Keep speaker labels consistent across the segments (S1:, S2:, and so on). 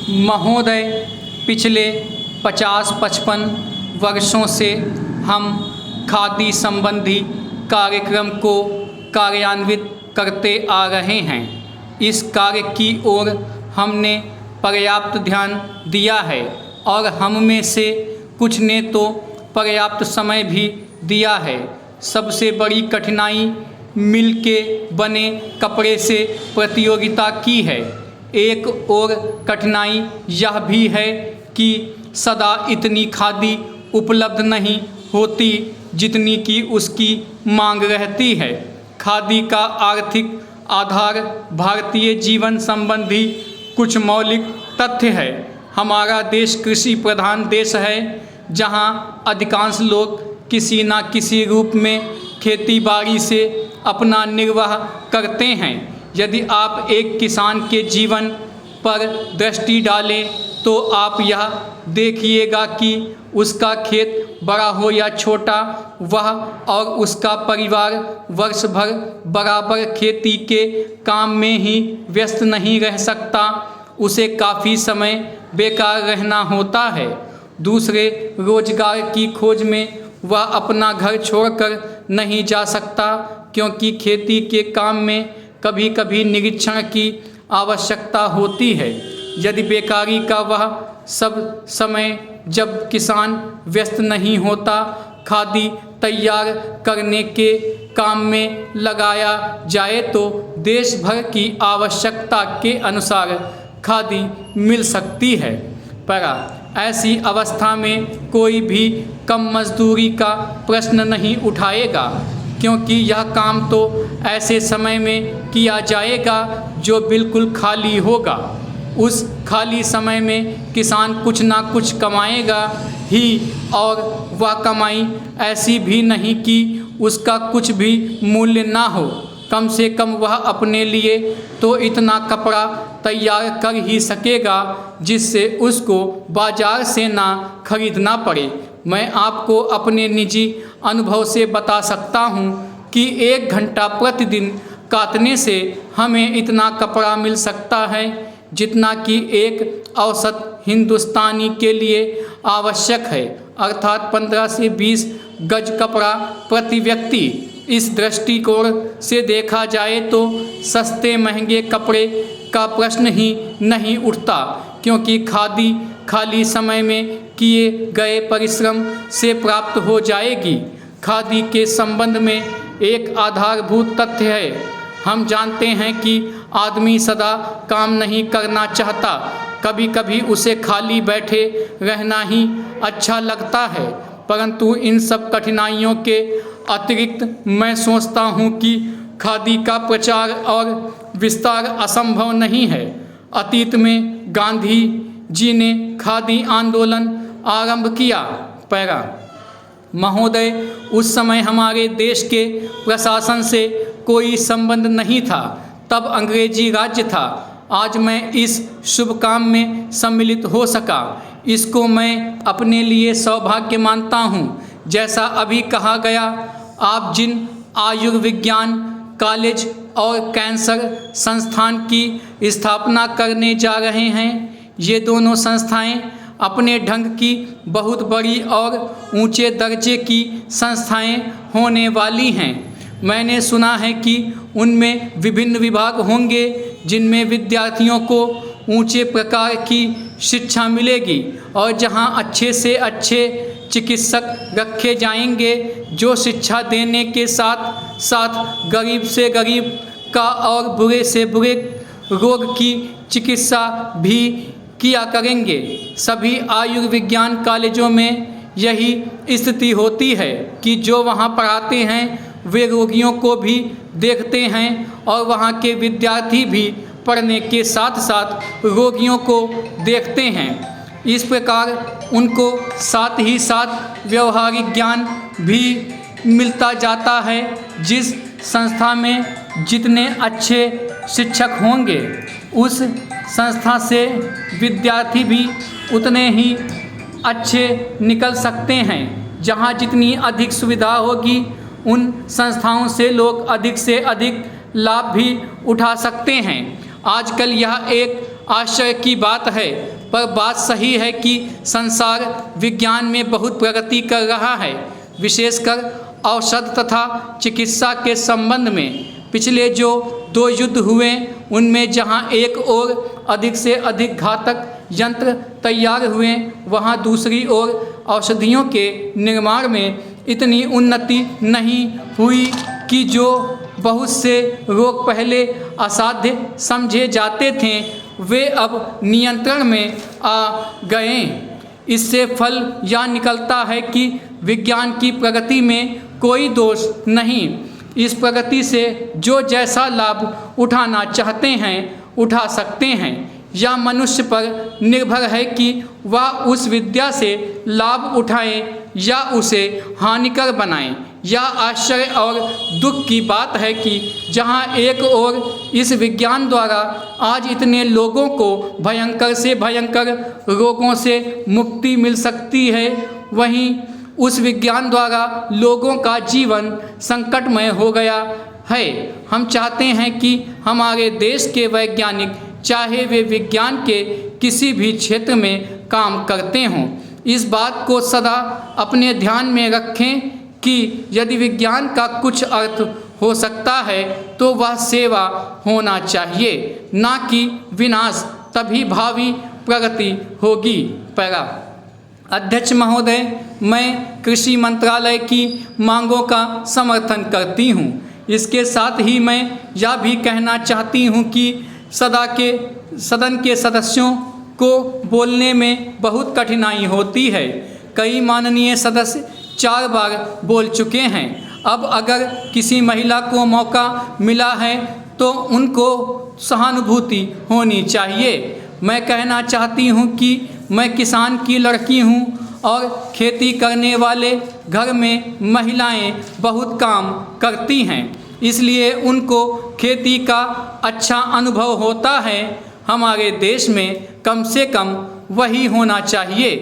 S1: महोदय, पिछले 50-55 वर्षों से हम खादी संबंधी कार्यक्रम को कार्यान्वित करते आ रहे हैं। इस कार्य की ओर हमने पर्याप्त ध्यान दिया है और हम में से कुछ ने तो पर्याप्त समय भी दिया है। सबसे बड़ी कठिनाई मिल के बने कपड़े से प्रतियोगिता की है। एक और कठिनाई यह भी है कि सदा इतनी खादी उपलब्ध नहीं होती जितनी कि उसकी मांग रहती है। खादी का आर्थिक आधार भारतीय जीवन संबंधी कुछ मौलिक तथ्य है। हमारा देश कृषि प्रधान देश है, जहां अधिकांश लोग किसी न किसी रूप में खेती बाड़ी से अपना निर्वाह करते हैं। यदि आप एक किसान के जीवन पर दृष्टि डालें तो आप यह देखिएगा कि उसका खेत बड़ा हो या छोटा, वह और उसका परिवार वर्ष भर बराबर खेती के काम में ही व्यस्त नहीं रह सकता। उसे काफ़ी समय बेकार रहना होता है। दूसरे रोजगार की खोज में वह अपना घर छोड़कर नहीं जा सकता, क्योंकि खेती के काम में कभी कभी निरीक्षण की आवश्यकता होती है। यदि बेकारी का वह सब समय जब किसान व्यस्त नहीं होता खादी तैयार करने के काम में लगाया जाए तो देश भर की आवश्यकता के अनुसार खादी मिल सकती है। पर ऐसी अवस्था में कोई भी कम मजदूरी का प्रश्न नहीं उठाएगा, क्योंकि यह काम तो ऐसे समय में किया जाएगा जो बिल्कुल खाली होगा। उस खाली समय में किसान कुछ ना कुछ कमाएगा ही, और वह कमाई ऐसी भी नहीं कि उसका कुछ भी मूल्य ना हो। कम से कम वह अपने लिए तो इतना कपड़ा तैयार कर ही सकेगा जिससे उसको बाजार से ना खरीदना पड़े। मैं आपको अपने निजी अनुभव से बता सकता हूँ कि 1 घंटा प्रतिदिन काटने से हमें इतना कपड़ा मिल सकता है जितना कि एक औसत हिंदुस्तानी के लिए आवश्यक है, अर्थात 15 से 20 गज कपड़ा प्रति व्यक्ति। इस दृष्टिकोण से देखा जाए तो सस्ते महंगे कपड़े का प्रश्न ही नहीं उठता, क्योंकि खादी खाली समय में किए गए परिश्रम से प्राप्त हो जाएगी। खादी के संबंध में एक आधारभूत तथ्य है। हम जानते हैं कि आदमी सदा काम नहीं करना चाहता। कभी कभी उसे खाली बैठे रहना ही अच्छा लगता है। परंतु इन सब कठिनाइयों के अतिरिक्त मैं सोचता हूँ कि खादी का प्रचार और विस्तार असंभव नहीं है। अतीत में गांधी जी ने खादी आंदोलन आरंभ किया। पैरा महोदय, उस समय हमारे देश के प्रशासन से कोई संबंध नहीं था, तब अंग्रेजी राज्य था। आज मैं इस शुभ काम में सम्मिलित हो सका, इसको मैं अपने लिए सौभाग्य मानता हूँ। जैसा अभी कहा गया, आप जिन आयुर्विज्ञान कॉलेज और कैंसर संस्थान की स्थापना करने जा रहे हैं, ये दोनों संस्थाएं अपने ढंग की बहुत बड़ी और ऊंचे दर्जे की संस्थाएं होने वाली हैं। मैंने सुना है कि उनमें विभिन्न विभाग होंगे जिनमें विद्यार्थियों को ऊंचे प्रकार की शिक्षा मिलेगी और जहां अच्छे से अच्छे चिकित्सक रखे जाएंगे जो शिक्षा देने के साथ साथ गरीब से गरीब का और बुरे से बुरे रोग की चिकित्सा भी किया करेंगे। सभी आयुर्विज्ञान कॉलेजों में यही स्थिति होती है कि जो वहाँ पढ़ाते हैं वे रोगियों को भी देखते हैं और वहाँ के विद्यार्थी भी पढ़ने के साथ साथ रोगियों को देखते हैं। इस प्रकार उनको साथ ही साथ व्यवहारिक ज्ञान भी मिलता जाता है। जिस संस्था में जितने अच्छे शिक्षक होंगे उस संस्था से विद्यार्थी भी उतने ही अच्छे निकल सकते हैं। जहाँ जितनी अधिक सुविधा होगी उन संस्थाओं से लोग अधिक से अधिक लाभ भी उठा सकते हैं। आजकल यह एक आश्चर्य की बात है, पर बात सही है कि संसार विज्ञान में बहुत प्रगति कर रहा है, विशेषकर औषध तथा चिकित्सा के संबंध में। पिछले जो 2 युद्ध हुए उनमें जहां एक ओर अधिक से अधिक घातक यंत्र तैयार हुए, वहां दूसरी ओर औषधियों के निर्माण में इतनी उन्नति नहीं हुई कि जो बहुत से रोग पहले असाध्य समझे जाते थे वे अब नियंत्रण में आ गए। इससे फल यह निकलता है कि विज्ञान की प्रगति में कोई दोष नहीं। इस प्रगति से जो जैसा लाभ उठाना चाहते हैं उठा सकते हैं। यह मनुष्य पर निर्भर है कि वह उस विद्या से लाभ उठाएं या उसे हानिकर बनाएं। यह आश्चर्य और दुख की बात है कि जहां एक ओर इस विज्ञान द्वारा आज इतने लोगों को भयंकर से भयंकर रोगों से मुक्ति मिल सकती है, वहीं उस विज्ञान द्वारा लोगों का जीवन संकटमय हो गया है। हम चाहते हैं कि हमारे देश के वैज्ञानिक, चाहे वे विज्ञान के किसी भी क्षेत्र में काम करते हों, इस बात को सदा अपने ध्यान में रखें कि यदि विज्ञान का कुछ अर्थ हो सकता है तो वह सेवा होना चाहिए, ना कि विनाश। तभी भावी प्रगति होगी। पैरा अध्यक्ष महोदय, मैं कृषि मंत्रालय की मांगों का समर्थन करती हूँ। इसके साथ ही मैं यह भी कहना चाहती हूँ कि सदन के सदस्यों को बोलने में बहुत कठिनाई होती है। कई माननीय सदस्य 4 बार बोल चुके हैं। अब अगर किसी महिला को मौका मिला है तो उनको सहानुभूति होनी चाहिए। मैं कहना चाहती हूँ कि मैं किसान की लड़की हूँ और खेती करने वाले घर में महिलाएं बहुत काम करती हैं, इसलिए उनको खेती का अच्छा अनुभव होता है। हमारे देश में कम से कम वही होना चाहिए।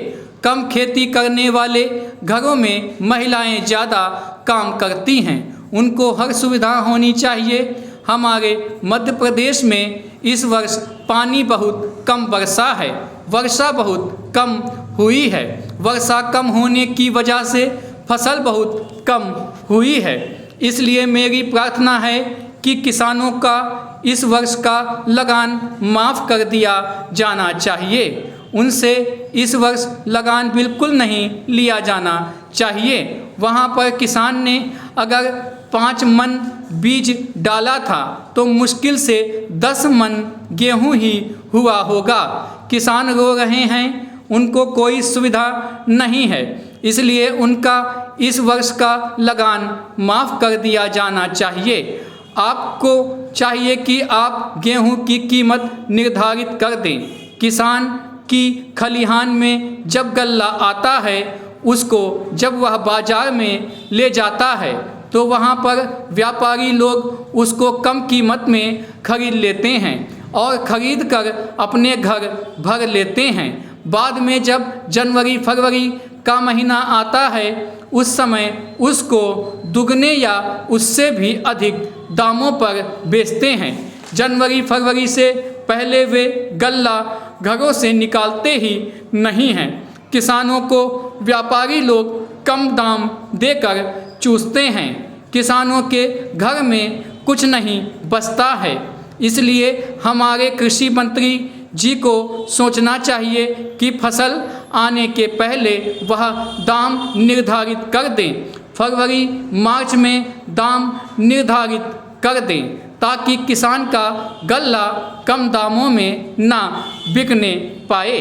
S1: कम खेती करने वाले घरों में महिलाएं ज़्यादा काम करती हैं, उनको हर सुविधा होनी चाहिए। हमारे मध्य प्रदेश में इस वर्ष पानी बहुत कम बरसा है, वर्षा बहुत कम हुई है। वर्षा कम होने की वजह से फसल बहुत कम हुई है। इसलिए मेरी प्रार्थना है कि किसानों का इस वर्ष का लगान माफ़ कर दिया जाना चाहिए। उनसे इस वर्ष लगान बिल्कुल नहीं लिया जाना चाहिए। वहाँ पर किसान ने अगर 5 मन बीज डाला था तो मुश्किल से 10 मन गेहूँ ही हुआ होगा। किसान रो रहे हैं, उनको कोई सुविधा नहीं है, इसलिए उनका इस वर्ष का लगान माफ़ कर दिया जाना चाहिए। आपको चाहिए कि आप गेहूं की कीमत निर्धारित कर दें। किसान की खलिहान में जब गल्ला आता है, उसको जब वह बाज़ार में ले जाता है तो वहाँ पर व्यापारी लोग उसको कम कीमत में खरीद लेते हैं और ख़रीद कर अपने घर भर लेते हैं। बाद में जब जनवरी फरवरी का महीना आता है, उस समय उसको दुगने या उससे भी अधिक दामों पर बेचते हैं। जनवरी फरवरी से पहले वे गल्ला घरों से निकालते ही नहीं हैं। किसानों को व्यापारी लोग कम दाम देकर चूसते हैं। किसानों के घर में कुछ नहीं बचता है। इसलिए हमारे कृषि मंत्री जी को सोचना चाहिए कि फसल आने के पहले वह दाम निर्धारित कर दें। फरवरी मार्च में दाम निर्धारित कर दें ताकि किसान का गल्ला कम दामों में ना बिकने पाए।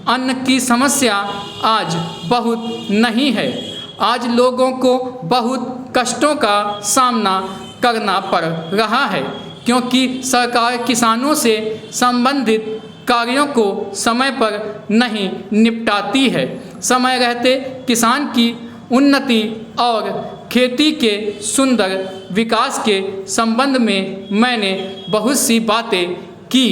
S1: अन्न की समस्या आज बहुत नहीं है। आज लोगों को बहुत कष्टों का सामना करना पड़ रहा है, क्योंकि सरकार किसानों से संबंधित कार्यों को समय पर नहीं निपटाती है। समय रहते किसान की उन्नति और खेती के सुंदर विकास के संबंध में मैंने बहुत सी बातें की।